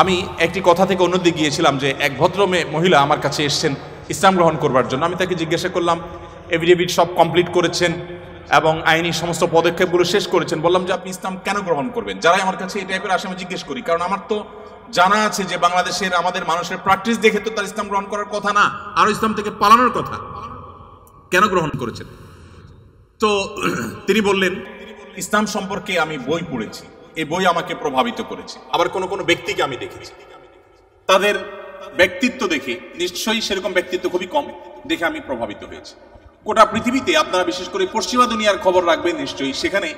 আমি একটি কথা থেকে অন্যদিকে গিয়েছিলাম যে এক ভদ্র মহিলা আমার কাছে এসেছেন ইসলাম গ্রহণ করবার জন্য। আমি তাকে জিজ্ঞাসা করলাম, এফিডেভিট সব কমপ্লিট করেছেন এবং আইনি সমস্ত পদক্ষেপগুলো শেষ করেছেন। বললাম যে আপনি ইসলাম কেন গ্রহণ করবেন? যারাই আমার কাছে এই টাইপের আসে আমি জিজ্ঞেস করি, কারণ আমার তো জানা আছে যে বাংলাদেশের আমাদের মানুষের প্র্যাকটিস দেখে তো তার ইসলাম গ্রহণ করার কথা না, আরো ইসলাম থেকে পালানোর কথা। কেন গ্রহণ করেছেন? তো তিনি বললেন, ইসলাম সম্পর্কে আমি বই পড়েছি, এই বই আমাকে প্রভাবিত করেছে। আবার কোন কোন ব্যক্তিকে আমি দেখেছি, তাদের ব্যক্তিত্ব দেখে, নিশ্চয়ই সেরকম ব্যক্তিত্ব খুবই কম, দেখে আমি প্রভাবিত হয়েছি। গোটা পৃথিবীতে আপনারা বিশেষ করে পশ্চিমা দুনিয়ার খবর রাখবেন নিশ্চয়ই, সেখানে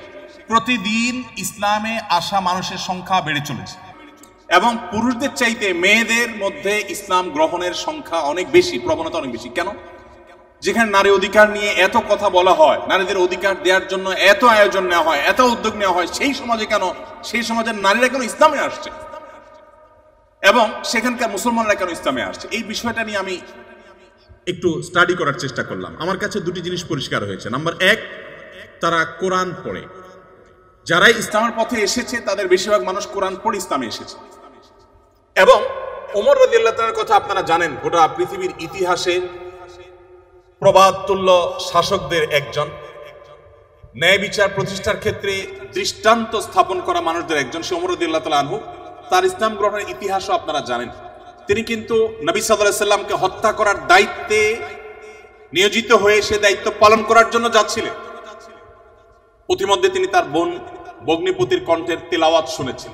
প্রতিদিন ইসলামে আসা মানুষের সংখ্যা বেড়ে চলেছে এবং পুরুষদের চাইতে মেয়েদের মধ্যে ইসলাম গ্রহণের সংখ্যা অনেক বেশি, প্রবণতা অনেক বেশি। কেন? যেখানে নারী অধিকার নিয়ে এত কথা বলা হয়, নারীদের অধিকার দেওয়ার জন্য এত আয়োজন নেওয়া হয়, এত উদ্যোগ নেওয়া হয়, সেই সমাজে কেন, সেই সমাজের নারীরা কেন ইসলামে আসছে এবং সেখানকার মুসলমানরা কেন ইসলামে আসছে, এই বিষয়টা নিয়ে আমি একটু স্টাডি করার চেষ্টা করলাম। আমার কাছে দুটি জিনিস পরিষ্কার হয়েছে। নাম্বার এক, তারা কোরআন পড়ে। যারাই ইসলামের পথে এসেছে তাদের বেশিরভাগ মানুষ কোরআন পড়ে ইসলামে এসেছে। এবং ওমর রাদিয়াল্লাহু তাআলার কথা আপনারা জানেন, গোটা পৃথিবীর ইতিহাসে প্রবাদতুল্য শাসকদের একজন, ন্যায় বিচার প্রতিষ্ঠার ক্ষেত্রে দৃষ্টান্ত স্থাপন করা মানুষদের একজন, সে ওমর রাদিয়াল্লাহু তাআলা আনহু। তার ইসলাম গ্রহণের ইতিহাসও আপনারা জানেন। তিনি কিন্তু নবী সাল্লাল্লাহু আলাইহি সাল্লামকে হত্যা করার দায়িত্বে নিয়োজিত হয়ে সে দায়িত্ব পালন করার জন্য যাচ্ছিলেন। প্রতিমধ্যে তিনি তার বোন ভগ্নিপতির কণ্ঠের তেলাওয়াত শুনেছেন।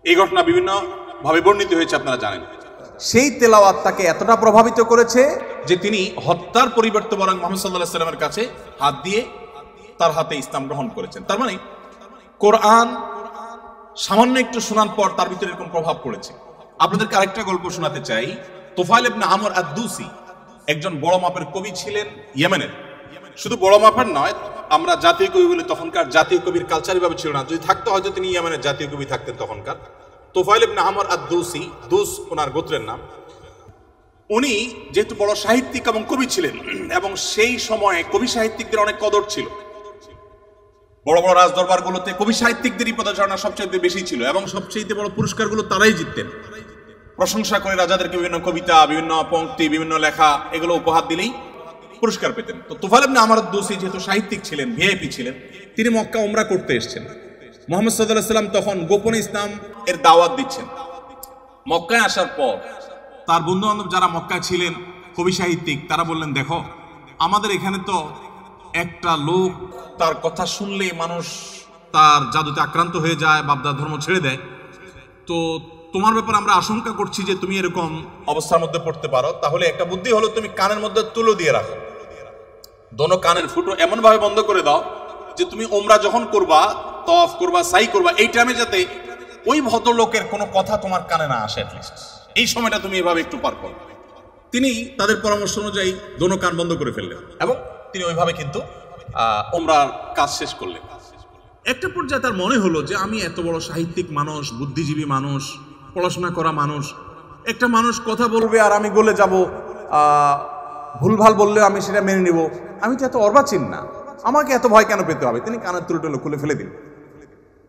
এই ঘটনা বিভিন্ন ভাবে বর্ণিত হয়েছে, আপনারা জানেন। সেই তেলাওয়াত তাকে এতটা প্রভাবিত করেছে যে তিনি হত্যার পরিবর্তে বরং মুহাম্মদ সাল্লাল্লাহু আলাইহি সাল্লামের কাছে হাত দিয়ে তার হাতে ইসলাম গ্রহণ করেছেন। তার মানে কোরআন সামান্য একটু শোনার পর তার ভিতরে এরকম প্রভাব পড়েছে। আপনাদেরকে আরেকটা গল্প শোনাতে চাই। তুফাইল ইবনে আমর আদ-দুসি একজন বড় মাপের কবি ছিলেন ইয়েমেনের। শুধু বড় মাপের নয়, আমরা জাতীয় কবি বলে তখনকার জাতীয় কবির কালচারি ভাবে ছিল না। যদি থাকতো হয়তো তিনি ইয়েমেনের জাতীয় কবি থাকতেন তখনকার। তুফাইল ইবনে আমর আদ-দুসি, দুস ওনার গোত্রের নাম। উনি যেহেতু বড় সাহিত্যিক এবং কবি ছিলেন এবং সেই সময়ে কবি সাহিত্যিকদের অনেক কদর ছিল। বড় বড় রাজদরবারগুলোতে কবি সাহিত্যিকদেরই পদচারণা সবচেয়ে বেশি ছিল এবং সবচেয়ে বড় পুরস্কারগুলো তারাই জিততেন। প্রশংসা করে রাজাদেরকে বিভিন্ন কবিতা, বিভিন্ন পংক্তি, বিভিন্ন লেখা এগুলো উপহার দিলেই পুরস্কার পেতেন। তো তুফাইল ইবনে আমর আদ-দুসি যেহেতু সাহিত্যিক ছিলেন, ভিআইপি ছিলেন, তিনি মক্কা উমরা করতে এসেছেন। মুহাম্মদ সাল্লাল্লাহু আলাইহি সাল্লাম তখন গোপনে ইসলাম এর দাওয়াত দিচ্ছেন। মক্কায় আসার পর তার বন্ধু বান্ধব যারা মক্কায় ছিলেন কবি সাহিত্যিক, তারা বললেন, দেখো আমাদের এখানে তো একটা লোক, তার কথা শুনলে মানুষ তার জাদুতে আক্রান্ত হয়ে যায়, বাপদার ধর্ম ছেড়ে দেয়। তো তোমার ব্যাপারে আমরা আশঙ্কা করছি যে তুমি এরকম অবস্থার মধ্যে পড়তে পারো। তাহলে একটা বুদ্ধি হলো, তুমি কানের মধ্যে তুলো দিয়ে রাখো, দোনো কানের ফুটো এমন ভাবে বন্ধ করে দাও যে তুমি উমরা যখন করবা, তওয়াফ করবা, সাই করবা, এই টাইমে যাতে ওই ভদ্রলোকের কোনো কথা তোমার কানে না আসে। অ্যাটলিস্ট এই সময়টা তুমি এভাবে একটু পার করো। তিনি তাদের পরামর্শ অনুযায়ী দোনো কান বন্ধ করে ফেললেন এবং তিনি ওইভাবে কিন্তু উমরার কাজ শেষ করলেন। একটা পর্যায়ে তার মনে হলো যে আমি এত বড় সাহিত্যিক মানুষ, বুদ্ধিজীবী মানুষ, পড়াশোনা করা মানুষ, একটা মানুষ কথা বলবে আর আমি গলে যাব, ভুলভাল বললেও আমি সেটা মেনে নিব, আমি তো এত অর্বাচীন না, আমাকে এত ভয় কেন পেতে হবে। তিনি কানের তুলোটুলো খুলে ফেলে দিলেন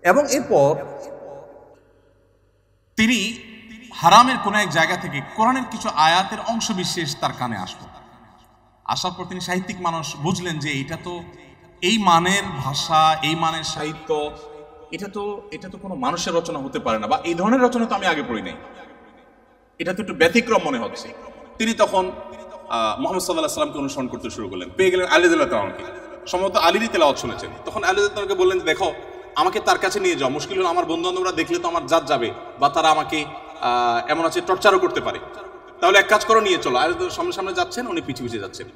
এবং এরপর তিনি হারামের কোন এক জায়গা থেকে কোরআনের কিছু আয়াতের অংশ বিশেষ তার কানে আসলো। আসার পর তিনি সাহিত্যিক মানুষ, বুঝলেন যে এটা তো এই মানের ভাষা, এই মানের সাহিত্য, এটা তো কোনো মানুষের রচনা হতে পারে না, বা এই ধরনের রচনা তো আমি আগে পড়ি নাই, এটা তো একটু ব্যতিক্রম মনে হচ্ছে। তিনি তখন মুহাম্মদ সাল্লাল্লাহু আলাইহি সাল্লামকে অনুসরণ করতে শুরু করলেন। পেয়ে গেলেন আলী রাদিয়াল্লাহু তাআলাকে, সম্ভবত আলীরই তেলাওয়াত শুনেছেন। তখন আলী রাদিয়াল্লাহু তাআলাকে বললেন, দেখো আমাকে তার কাছে নিয়ে যাও, মুশকিল হলো আমার বন্ধু বান্ধবরা দেখলে তো আমার জাত যাবে, বা তারা আমাকে এমন আছে টর্চারও করতে পারে, তাহলে এক কাজ করো, নিয়ে চলো। আলী সামনে সামনে যাচ্ছেন, উনি পিছিয়ে পিছিয়ে যাচ্ছেন।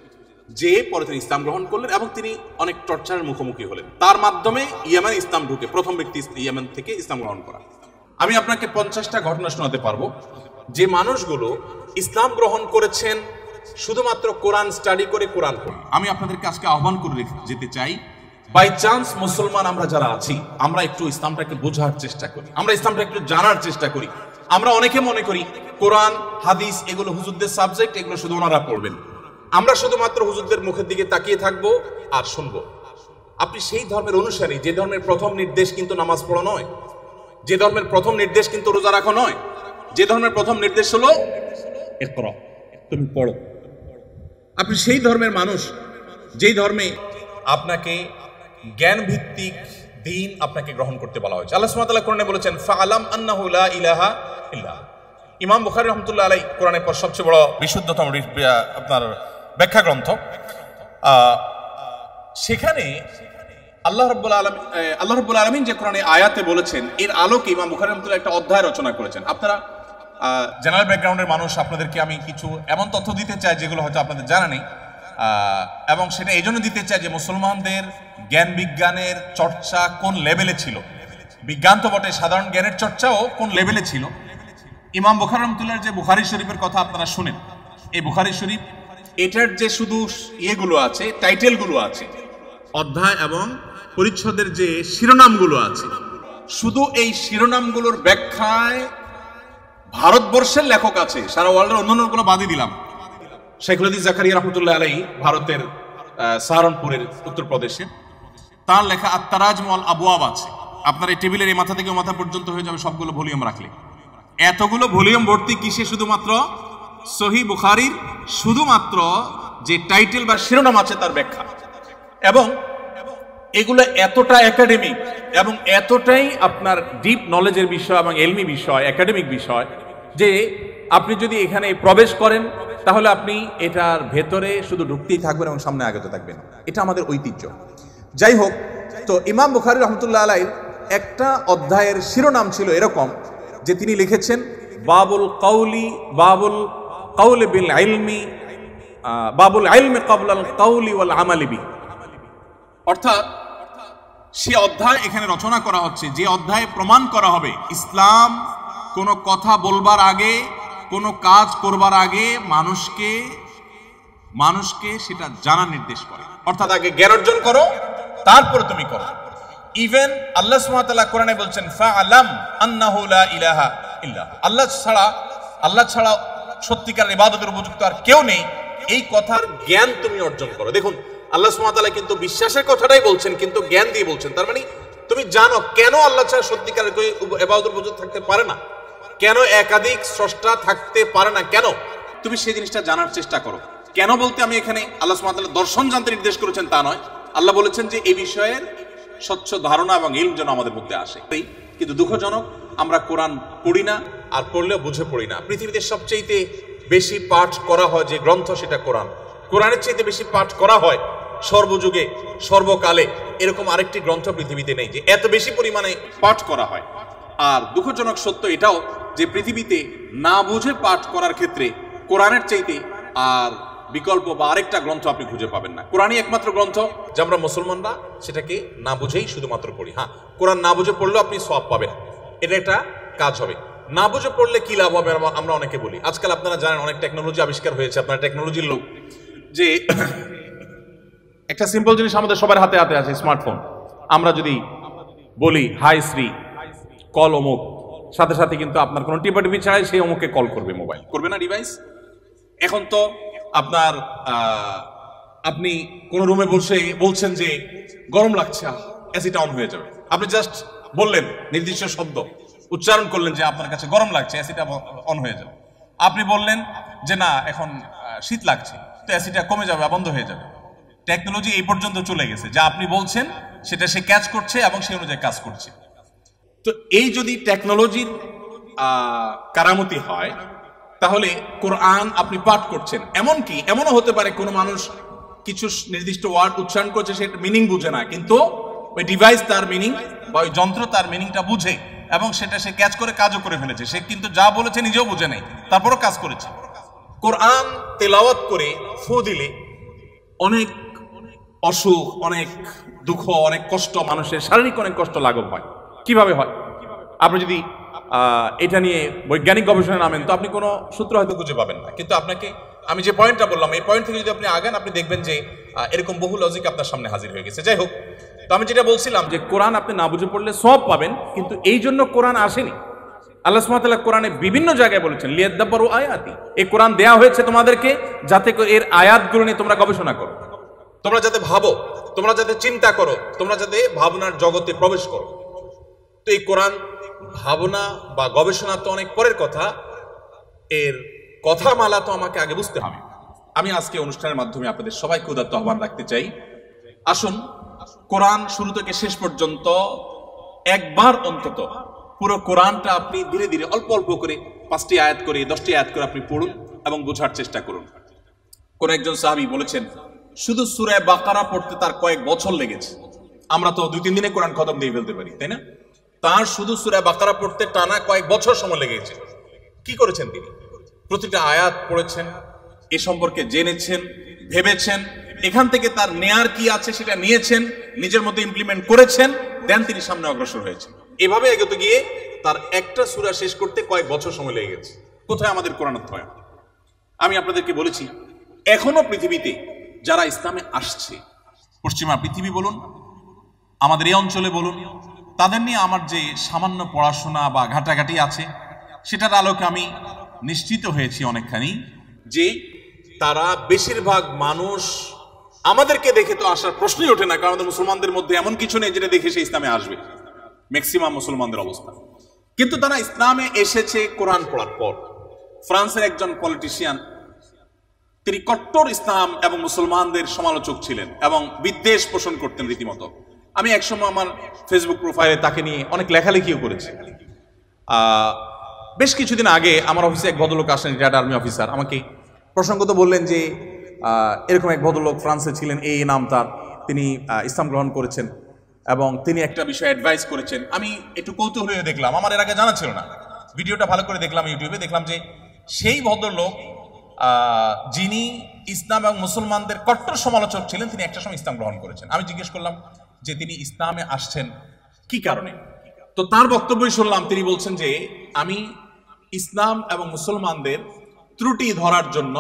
যে পরে তিনি ইসলাম গ্রহণ করলেন এবং তিনি অনেক টর্চারের মুখোমুখি হলেন। তার মাধ্যমে ইয়েমেন ইসলাম ঢুকে, প্রথম ব্যক্তি ইয়েমেন থেকে ইসলাম গ্রহণ করা। আমি আপনাকে 50টা ঘটনা শোনাতে পারবো যে মানুষগুলো ইসলাম গ্রহণ করেছেন শুধুমাত্র কোরআন স্টাডি করে, কোরআন পড়ে। আমি আপনাদেরকে আজকে আহ্বান করে যেতে চাই, বাই চান্স মুসলমান আমরা যারা আছি, আমরা একটু ইসলামটাকে বোঝার চেষ্টা করি, আমরা ইসলামটা একটু জানার চেষ্টা করি। আমরা অনেকে মনে করি কোরআন, হাদিস এগুলো হুজুরদের সাবজেক্ট, এগুলো শুধু ওনারা পড়বেন, আমরা শুধুমাত্র হুজুরদের মুখের দিকে তাকিয়ে থাকবো আর শুনবো। আপনি সেই ধর্মের অনুসারী, যে ধর্মের প্রথম নির্দেশ কিন্তু নামাজ পড়া নয়, যে ধর্মের প্রথম নির্দেশ কিন্তু রোজা রাখা নয়, যে ধর্মের প্রথম নির্দেশ হলো ইকরা, তুমি পড়ো। আপনি সেই ধর্মের মানুষ যেই ধর্মে আপনাকে জ্ঞান ভিত্তিক দ্বীন আপনাকে গ্রহণ করতে বলা হয়েছে। আল্লাহ সুবহানাহু ওয়া তাআলা কোরআনে বলেছেন ফাআলাম আন্নাহু লা ইলাহা ইল্লাল্লাহ। ইমাম বুখারী রাহমাতুল্লাহ আলাইহি কোরআনের পর সবচেয়ে বড় বিশুদ্ধতম আপনার ব্যাখ্যা গ্রন্থ, সেখানে আল্লাহ রাব্বুল আলামিন যে কোরআনে আয়াতে বলেছেন, এর আলোকে ইমাম বুখারী রাহমাতুল্লাহ একটা অধ্যায় রচনা করেছেন। আপনারা জেনারেল ব্যাকগ্রাউন্ডের মানুষ, আপনাদেরকে আমি কিছু এমন তথ্য দিতে চাই যেগুলো হয়তো আপনাদের জানা নেই, এবং সেটা এই জন্য দিতে চাই যে মুসলমানদের জ্ঞান বিজ্ঞানের চর্চা কোন লেভেলে ছিল, বিজ্ঞান তো বটে, সাধারণ জ্ঞানের চর্চাও কোন লেভেলে ছিল। ইমাম বুখারী রাহমাতুল্লাহর যে বুখারী শরীফের কথা আপনারা শুনেন, এই বুখারী শরীফ এটার যে শুধু ইয়েগুলো আছে, টাইটেলগুলো আছে, অধ্যায় এবং পরিচ্ছদের যে শিরোনামগুলো আছে, শুধু এই শিরোনামগুলোর ব্যাখ্যায় ভারতবর্ষের লেখক আছে, সারা ওয়ার্ল্ডের অন্যান্যগুলো বাদই দিলাম। শাইখুল হাদিস জাকারিয়া রাহমাতুল্লাহ আলাইহি ভারতের সাহারানপুরের উত্তরপ্রদেশে, তার লেখা আত-তারাজুম ওয়াল আবওয়াব আছে। আপনার এই টেবিলের এই মাথা থেকে মাথা পর্যন্ত হয়ে যাবে সবগুলো ভলিউম রাখলে। এতগুলো ভলিউম ভর্তি কিসে? শুধুমাত্র সহিহ বুখারীর শুধুমাত্র যে টাইটেল বা শিরোনাম আছে তার ব্যাখ্যা। এবং এগুলো এতটা একাডেমিক এবং এতটাই আপনার ডিপ নলেজের বিষয় এবং এলমি বিষয়, একাডেমিক বিষয়, যে আপনি যদি এখানে প্রবেশ করেন তাহলে আপনি এটার ভেতরে শুধু ঢুকতেই থাকবেন এবং সামনে আগাতে থাকবেন। এটা আমাদের ঐতিহ্য। যাই হোক, তো ইমাম বুখারী রাহমাতুল্লাহ আলাইহির একটা অধ্যায়ের শিরোনাম ছিল এরকম যে তিনি লিখেছেন বাবুল কাউলি বিল ইলমি, বাবুল ইলমি ক্বাবলাল কাউলি ওয়াল আমালি বি। অর্থাৎ সে অধ্যায় এখানে রচনা করা হচ্ছে যে অধ্যায়ে প্রমাণ করা হবে ইসলাম কোনো কথা বলবার আগে, কোনো কাজ করবার আগে মানুষকে সেটা জানার নির্দেশ করে। অর্থাৎ আগে জ্ঞান অর্জন করো, তারপরে তুমি করো। ইভেন আল্লাহ সুবহানাহু ওয়া তাআলা কোরআনে বলছেন ফাআলাম আন্নাহু লা ইলাহা ইল্লাল্লাহ, আল্লাহ ছাড়া সত্যিকার ইবাদতের উপযুক্ত আর কেউ নেই, এই কথার জ্ঞান তুমি অর্জন করো। দেখুন, আল্লাহ সুবহানাহু ওয়া তাআলা কিন্তু বিশ্বাসের কথাটাই বলছেন, কিন্তু জ্ঞান দিয়ে বলছেন। তার মানে তুমি জানো কেন আল্লাহ ছাড়া সত্যিকারের ইবাদতের উপযুক্ত থাকতে পারে না, কেন একাধিক স্রষ্টা থাকতে পারে না, কেন তুমি সেই জিনিসটা জানার চেষ্টা করো। কেন বলতে আমি এখানে আল্লাহ সুবহানাহু ওয়া তাআলা দর্শন জানতে নির্দেশ করেছেন তা নয়, আল্লাহ বলেছেন যে এই বিষয়ের স্বচ্ছ ধারণা এবং ইলম যেন আমাদের মধ্যে আসে। কিন্তু দুঃখজনক, আমরা কোরআন পড়ি না, আর পড়লেও বুঝে পড়ি না। পৃথিবীতে সবচেয়ে বেশি পাঠ করা হয় যে গ্রন্থ সেটা কোরআন। কোরআনের চাইতে বেশি পাঠ করা হয় সর্বযুগে সর্বকালে এরকম আরেকটি গ্রন্থ পৃথিবীতে নেই যে এত বেশি পরিমাণে পাঠ করা হয়। আর দুঃখজনক সত্য এটাও যে পৃথিবীতে না বুঝে পাঠ করার ক্ষেত্রে কোরআনের চাইতে আর বিকল্প বা আরেকটা গ্রন্থ আপনি খুঁজে পাবেন না। কোরআনই একমাত্র গ্রন্থ যে আমরা মুসলমানরা সেটাকে না বুঝেই শুধুমাত্র পড়ি। হ্যাঁ, কোরআন না বুঝে পড়লেও আপনি সওয়াব পাবেন, এটা একটা কাজ হবে। না বুঝে পড়লে কি লাভ হবে আমরা অনেকে বলি। আজকাল আপনারা জানেন অনেক টেকনোলজি আবিষ্কার হয়েছে, আপনারা টেকনোলজির লোক, যে একটা সিম্পল জিনিস আমাদের সবার হাতে হাতে আছে, স্মার্টফোন। আমরা যদি বলি হাই শ্রী কল অমুক, সাথে সাথে কিন্তু আপনার কোনো টিপাটিপি ছাড়াই সেই অমুককে কল করবে, মোবাইল করবে না ডিভাইস। এখন তো আপনার আপনি কোন রুমে বসে বলছেন যে গরম লাগছে, এসিটা অন হয়ে যাবে। আপনি জাস্ট বললেন, নির্দিষ্ট শব্দ উচ্চারণ করলেন যে আপনার কাছে গরম লাগছে, এসিটা অন হয়ে যাবে। আপনি বললেন যে না এখন শীত লাগছে, তো এসিটা কমে যাবে, বন্ধ হয়ে যাবে। টেকনোলজি এই পর্যন্ত চলে গেছে, যা আপনি বলছেন সেটা সে ক্যাচ করছে এবং সেই অনুযায়ী কাজ করছে। তো এই যদি টেকনোলজির কারামতি হয়, তাহলে কোরআন আপনি পাঠ করছেন, এমনকি এমনও হতে পারে কোনো মানুষ কিছু নির্দিষ্ট ওয়ার্ড উচ্চারণ করছে, সেটা মিনিং বুঝে না, কিন্তু ওই ডিভাইস তার মিনিং বা ওই যন্ত্র তার মিনিংটা বুঝে এবং সেটা সে ক্যাচ করে কাজও করে ফেলেছে। সে কিন্তু যা বলেছে নিজেও বুঝে নাই, তারপরও কাজ করেছে। কোরআন তেলাওয়াত করে ফু দিলে অনেক অসুখ, অনেক দুঃখ, অনেক কষ্ট, মানুষের শারীরিক অনেক কষ্ট লাঘব হয়। কিভাবে হয়? আপনি যদি এটা নিয়ে বৈজ্ঞানিক গবেষণা নামেন তো আপনি কোনো সূত্র হয়তো খুঁজে পাবেন না, কিন্তু আপনাকে আমি যে পয়েন্টটা বললাম এই পয়েন্ট থেকে যদি আপনি আগান, আপনি দেখবেন যে এরকম বহু লজিক আপনার সামনে হাজির হয়ে গেছে। যাই হোক, তো আমি যেটা বলছিলাম যে কোরআন আপনি না বুঝে পড়লে সওয়াব পাবেন, কিন্তু এই জন্য কোরআন আসেনি। আল্লাহ সুবহানাহু ওয়া তাআলা কোরআনে বিভিন্ন জায়গায় বলেছেন লিয়াদাব্বারু আয়াতি, এই কোরআন দেয়া হয়েছে তোমাদেরকে যাতে এর আয়াতগুলো নিয়ে তোমরা গবেষণা করো, তোমরা যাতে ভাবো, তোমরা যাতে চিন্তা করো, তোমরা যাতে ভাবনার জগতে প্রবেশ করো। তো এই কোরআন ভাবনা বা গবেষণা তো অনেক পরের কথা, এর কথামালা তো আমাকে আগে বুঝতে হবে। আমি আজকে অনুষ্ঠানের মাধ্যমে আপনাদের সবাইকে উদাত্ত আহ্বান রাখতে চাই, আসুন কোরআন শুরু থেকে শেষ পর্যন্ত একবার অন্তত পুরো কোরআনটা আপনি ধীরে ধীরে অল্প অল্প করে 5টি আয়াত করে 10টি আয়াত করে আপনি পড়ুন এবং বোঝার চেষ্টা করুন। কোন একজন সাহাবী বলেছেন শুধু সূরা বাকারা পড়তে তার কয়েক বছর লেগেছে। আমরা তো 2-3 দিনে কোরআন খতম দিয়ে ফেলতে পারি, তাই না? তার শুধু সূরা বাকারা পড়তে টানা কয়েক বছর সময় লেগেছে। কি করেছেন তিনি? প্রতিটা আয়াত পড়েছেন, এ সম্পর্কে জেনেছেন, ভেবেছেন, এখান থেকে তার নেয়ার কি আছে সেটা নিয়েছেন, নিজের মধ্যে ইমপ্লিমেন্ট করেছেন, দেন তিনি সামনে অগ্রসর হয়েছেন। এভাবে এগোতে গিয়ে তার একটা সূরা শেষ করতে কয়েক বছর সময় লেগে গেছে। কোথায় আমাদের কোরআন অধ্যয়ন? আমি আপনাদেরকে বলেছি, এখনো পৃথিবীতে যারা ইসলামে আসছে, পশ্চিমা পৃথিবী বলুন, আমাদের এই অঞ্চলে বলুন, তাদের নিয়ে আমার যে সামান্য পড়াশোনা বা ঘাটাঘাটি আছে, সেটার আলোকে আমি নিশ্চিত হয়েছি অনেকখানি যে তারা বেশিরভাগ মানুষ আমাদেরকে দেখে তো আসার প্রশ্নই ওঠে না, কারণ আমাদের মুসলমানদের মধ্যে এমন কিছু নেই যেটা দেখে সে ইসলামে আসবে, ম্যাক্সিমাম মুসলমানদের অবস্থা। কিন্তু তারা ইসলামে এসেছে কোরআন পড়ার পর। ফ্রান্সের একজন পলিটিশিয়ান, তিনি কট্টর ইসলাম এবং মুসলমানদের সমালোচক ছিলেন এবং বিদ্বেষ পোষণ করতেন রীতিমতো। আমি একসময় আমার ফেসবুক প্রোফাইলে তাকে নিয়ে অনেক লেখালেখিও করেছি। বেশ কিছুদিন আগে আমার অফিসে এক ভদ্রলোক আসেন, রিটায়ার্ড আর্মি অফিসার, আমাকে প্রসঙ্গত বললেন যে এরকম এক ভদ্রলোক ফ্রান্সে ছিলেন, এই নাম তার, তিনি ইসলাম গ্রহণ করেছেন এবং তিনি একটা বিষয়ে অ্যাডভাইস করেছেন। আমি একটু কৌতূহলী হয়ে দেখলাম, আমার এর আগে জানা ছিল না, ভিডিওটা ভালো করে দেখলাম ইউটিউবে, দেখলাম যে সেই ভদ্রলোক যিনি ইসলাম এবং মুসলমানদের কট্টর সমালোচক ছিলেন, তিনি একটা সময় ইসলাম গ্রহণ করেছেন। আমি জিজ্ঞেস করলাম যে তিনি ইসলামে আসছেন কি কারণে? তো তার বক্তব্যই শুনলাম, তিনি বলছেন যে আমি ইসলাম এবং মুসলমানদের ত্রুটি ধরার জন্য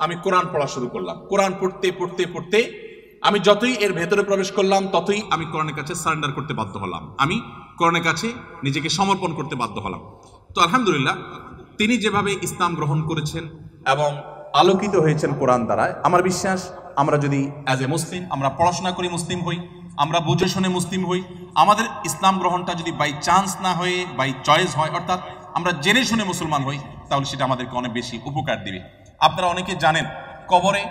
আমি কোরআন পড়া শুরু করলাম। কোরআন পড়তে পড়তে পড়তে আমি যতই এর ভেতরে প্রবেশ করলাম, ততই আমি কোরআনের কাছে সারেন্ডার করতে বাধ্য হলাম, আমি কোরআনের কাছে নিজেকে সমর্পণ করতে বাধ্য হলাম। তো আলহামদুলিল্লাহ, তিনি যেভাবে ইসলাম গ্রহণ করেছেন এবং আলোকিত হয়েছেন কোরআন দ্বারা, আমার বিশ্বাস আমরা যদি অ্যাজ এ মুসলিম, আমরা পড়াশোনা করি মুসলিম হই, আমরা বুঝে শুনে মুসলিম হই, আমাদের ইসলাম গ্রহণটা যদি বাই চান্স না হয়ে বাই চয়েস হয়, অর্থাৎ আমরা জেনে শুনে মুসলমান হই, তাহলে সেটা আমাদেরকে অনেক বেশি উপকার দিবে। আপনারা অনেকে জানেন কবরে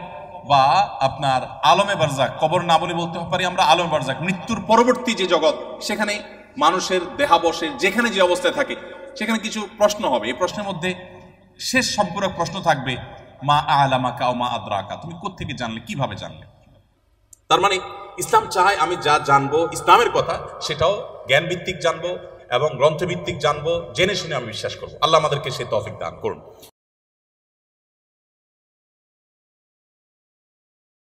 বা আপনার আলমে বারজাক, কবর না বলে বলতে পারি আমরা আলমে বারজাক, মৃত্যুর পরবর্তী যে জগৎ, সেখানে মানুষের দেহাবশের যেখানে যে অবস্থায় থাকে সেখানে কিছু প্রশ্ন হবে। এই প্রশ্নের মধ্যে শেষ সম্পূরক প্রশ্ন থাকবে, মা আলামাকা ও মা আদরাকা, তুমি কোত্থেকে জানলে, কিভাবে জানলে? তার মানে ইসলাম চায় আমি যা জানবো ইসলামের কথা, সেটাও জ্ঞান ভিত্তিক জানবো এবং গ্রন্থভিত্তিক জানবো, জেনে শুনে আমি বিশ্বাস করবো। আল্লাহ আমাদেরকে সে তৌফিক দান করুন।